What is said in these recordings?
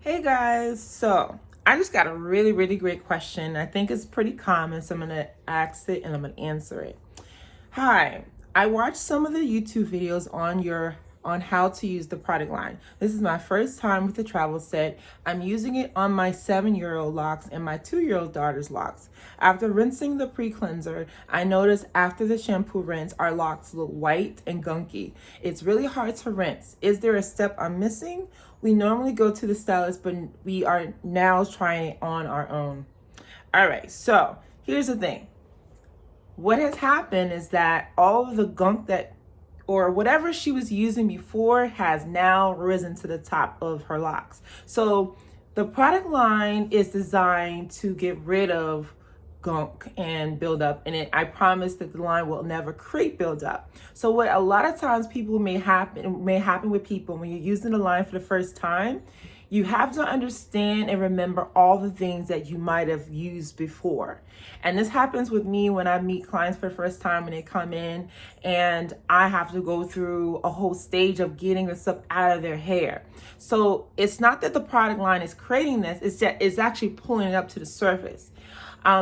Hey guys, so I just got a really great question. I think it's pretty common, so I'm gonna ask it and I'm gonna answer it. Hi, I watched some of the YouTube videos on how to use the product line. This is my first time with the travel set. I'm using it on my 7-year-old locks and my 2-year-old daughter's locks. After rinsing the pre-cleanser, I noticed after the shampoo rinse, our locks look white and gunky. It's really hard to rinse. Is there a step I'm missing? We normally go to the stylist, but we are now trying it on our own. All right, so here's the thing. What has happened is that all of the gunk that or whatever she was using before has now risen to the top of her locks. So the product line is designed to get rid of gunk and build up, and I promise that the line will never create build up. So what a lot of times people may happen with people when you're using the line for the first time, you have to understand and remember all the things that you might have used before. And this happens with me when I meet clients for the first time and they come in and I have to go through a whole stage of getting the stuff out of their hair. So it's not that the product line is creating this, it's that it's actually pulling it up to the surface.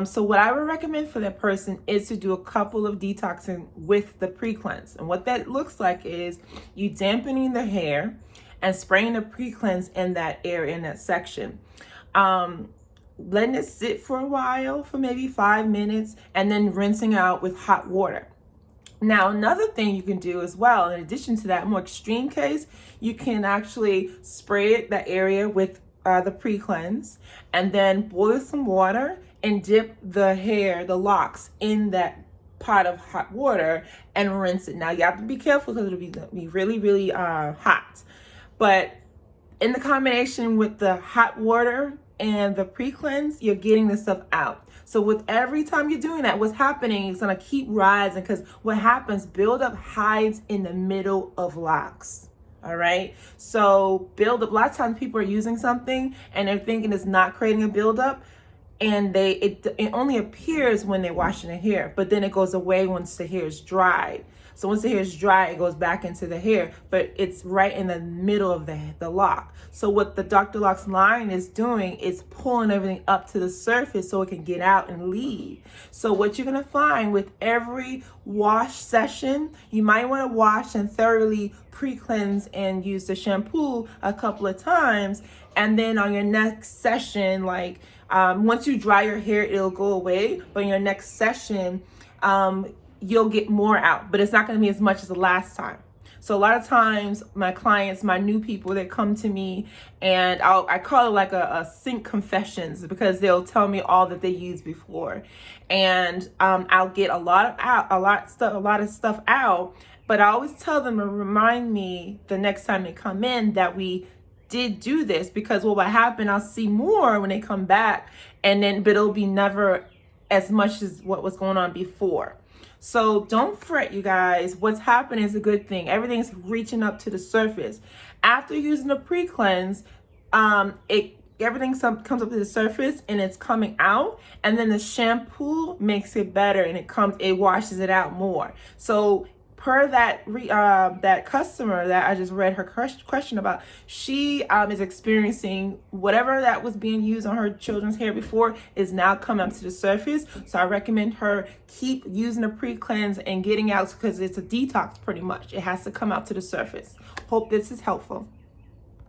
So what I would recommend for that person is to do a couple of detoxing with the pre-cleanse. And what that looks like is you dampening the hair and spraying the pre-cleanse in that area, in that section. Letting it sit for a while, for maybe 5 minutes, and then rinsing out with hot water. Now, another thing you can do as well, in addition to that more extreme case, you can actually spray it, that area, with the pre-cleanse, and then boil some water and dip the hair, the locks, in that pot of hot water and rinse it. Now, you have to be careful because it'll be really hot. But in the combination with the hot water and the pre-cleanse, you're getting the stuff out. So with every time you're doing that, what's happening is gonna keep rising, because what happens, buildup hides in the middle of locks. All right. So buildup, a lot of times people are using something and they're thinking it's not creating a buildup, and it only appears when they're washing the hair, but then it goes away once the hair is dried. So once the hair is dry, it goes back into the hair, but it's right in the middle of the lock. So what the Dr. Lock's line is doing is pulling everything up to the surface so it can get out and leave. So what you're gonna find with every wash session, you might wanna wash and thoroughly pre-cleanse and use the shampoo a couple of times. And then on your next session, like once you dry your hair, it'll go away. But in your next session, you'll get more out, but it's not going to be as much as the last time. So a lot of times my clients, my new people, they come to me and I call it like a sink confessions, because they'll tell me all that they used before. And I'll get a lot of stuff out, but I always tell them to remind me the next time they come in that we did do this, because what will happen, I'll see more when they come back, but it'll be never as much as what was going on before. So don't fret, you guys. What's happening is a good thing. Everything's reaching up to the surface. After using the pre-cleanse, everything comes up to the surface and it's coming out, and then the shampoo makes it better and it washes it out more. So per that customer that I just read her question about, she is experiencing whatever that was being used on her children's hair before is now coming up to the surface. So I recommend her keep using the pre-cleanse and getting out, because it's a detox pretty much. It has to come out to the surface. Hope this is helpful.